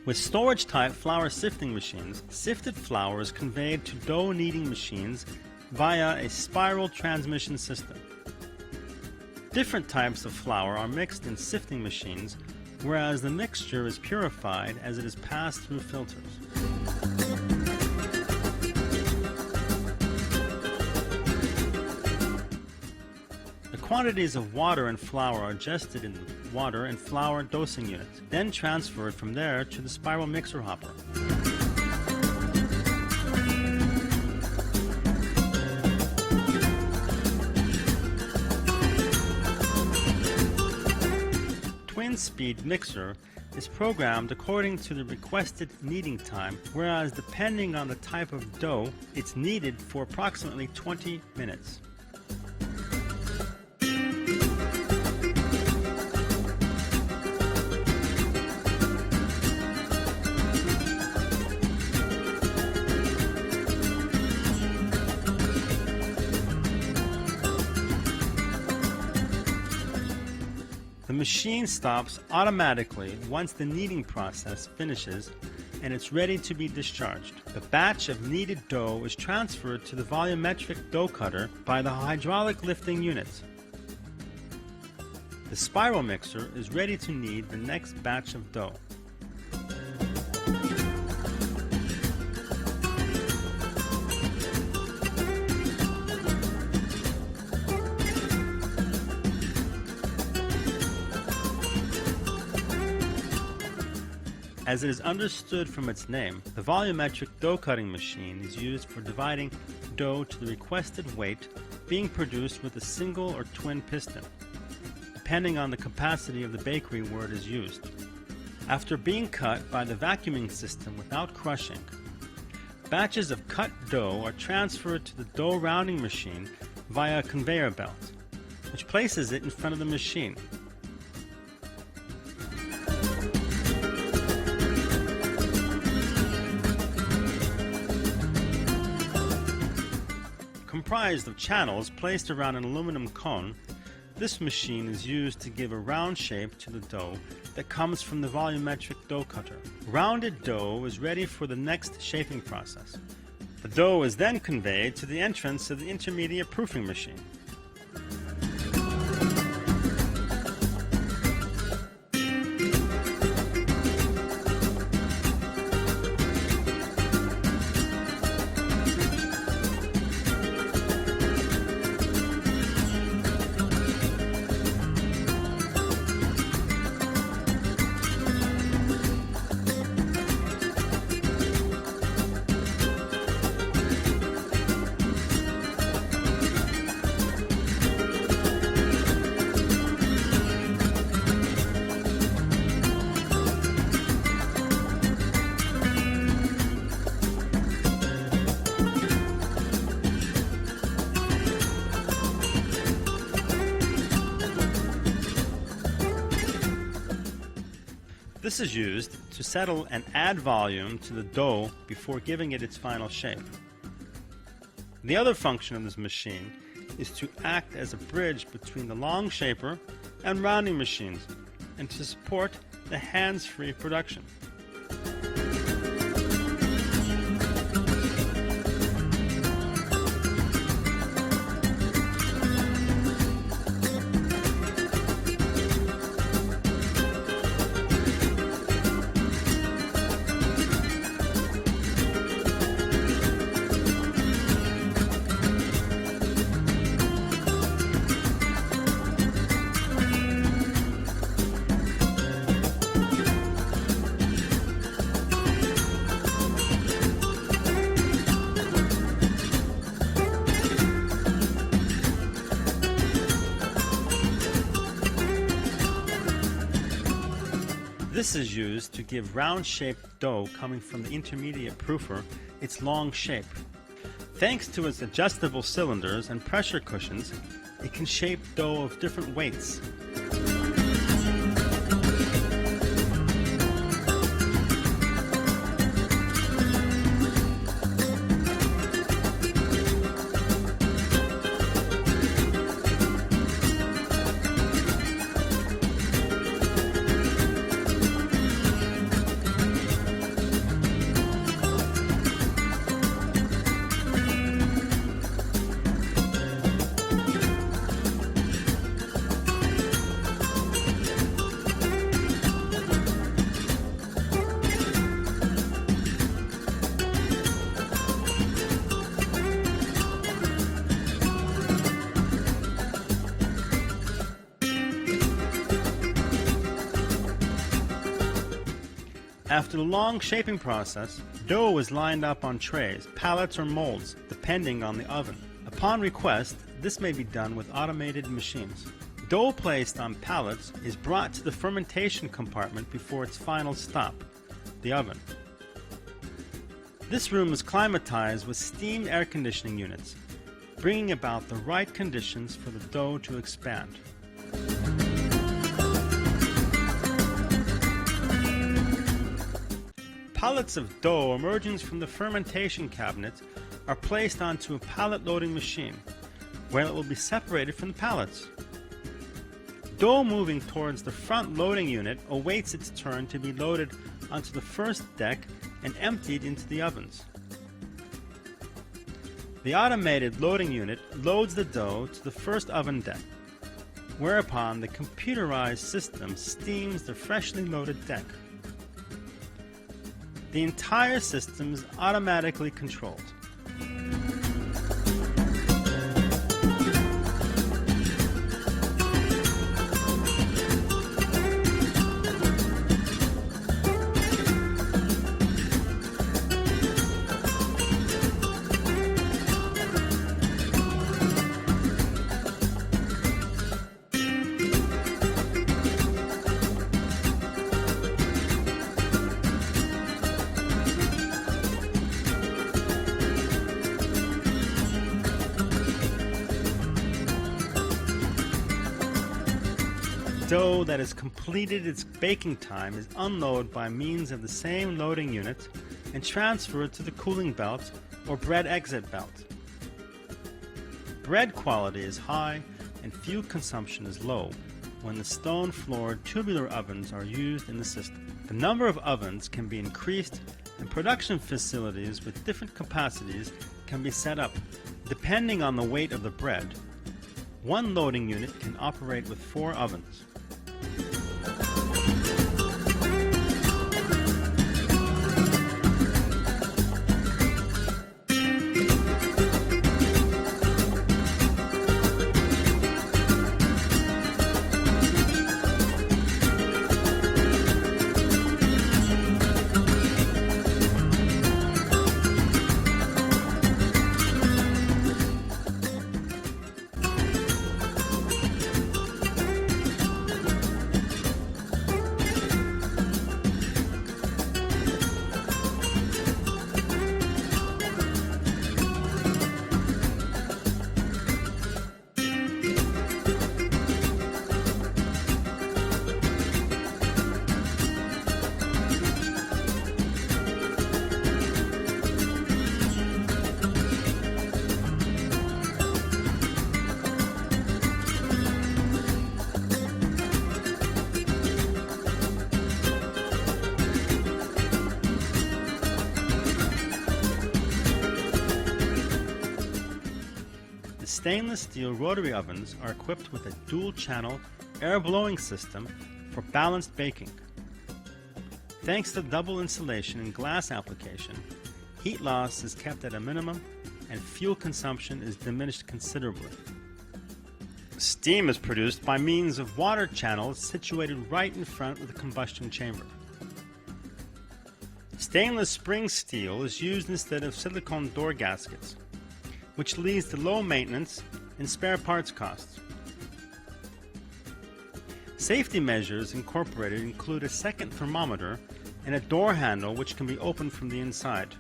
With storage-type flour sifting machines, sifted flour is conveyed to dough kneading machines via a spiral transmission system. Different types of flour are mixed in sifting machines, whereas the mixture is purified as it is passed through filters. The quantities of water and flour are adjusted in water and flour dosing units, then transferred from there to the spiral mixer hopper. Twin-speed mixer is programmed according to the requested kneading time, whereas depending on the type of dough, it's kneaded for approximately 20 minutes. The machine stops automatically once the kneading process finishes and it's ready to be discharged. The batch of kneaded dough is transferred to the volumetric dough cutter by the hydraulic lifting unit. The spiral mixer is ready to knead the next batch of dough. As it is understood from its name, the volumetric dough cutting machine is used for dividing dough to the requested weight being produced with a single or twin piston, depending on the capacity of the bakery where it is used. After being cut by the vacuuming system without crushing, batches of cut dough are transferred to the dough rounding machine via a conveyor belt, which places it in front of the machine. Comprised of channels placed around an aluminum cone, this machine is used to give a round shape to the dough that comes from the volumetric dough cutter. Rounded dough is ready for the next shaping process. The dough is then conveyed to the entrance of the intermediate proofing machine. This is used to settle and add volume to the dough before giving it its final shape. The other function of this machine is to act as a bridge between the long shaper and rounding machines and to support the hands-free production. This is used to give round-shaped dough coming from the intermediate proofer its long shape. Thanks to its adjustable cylinders and pressure cushions, it can shape dough of different weights. After the long shaping process, dough is lined up on trays, pallets, or molds, depending on the oven. Upon request, this may be done with automated machines. Dough placed on pallets is brought to the fermentation compartment before its final stop, the oven. This room is climatized with steam air conditioning units, bringing about the right conditions for the dough to expand. Pallets of dough emerging from the fermentation cabinet are placed onto a pallet loading machine, where it will be separated from the pallets. Dough moving towards the front loading unit awaits its turn to be loaded onto the first deck and emptied into the ovens. The automated loading unit loads the dough to the first oven deck, whereupon the computerized system steams the freshly loaded deck. The entire system is automatically controlled. Dough that has completed its baking time is unloaded by means of the same loading unit and transferred to the cooling belt or bread exit belt. Bread quality is high and fuel consumption is low when the stone-floored tubular ovens are used in the system. The number of ovens can be increased and production facilities with different capacities can be set up. Depending on the weight of the bread, one loading unit can operate with 4 ovens. Stainless steel rotary ovens are equipped with a dual-channel air blowing system for balanced baking. Thanks to double insulation and glass application, heat loss is kept at a minimum and fuel consumption is diminished considerably. Steam is produced by means of water channels situated right in front of the combustion chamber. Stainless spring steel is used instead of silicone door gaskets, which leads to low maintenance and spare parts costs. Safety measures incorporated include a second thermometer and a door handle which can be opened from the inside.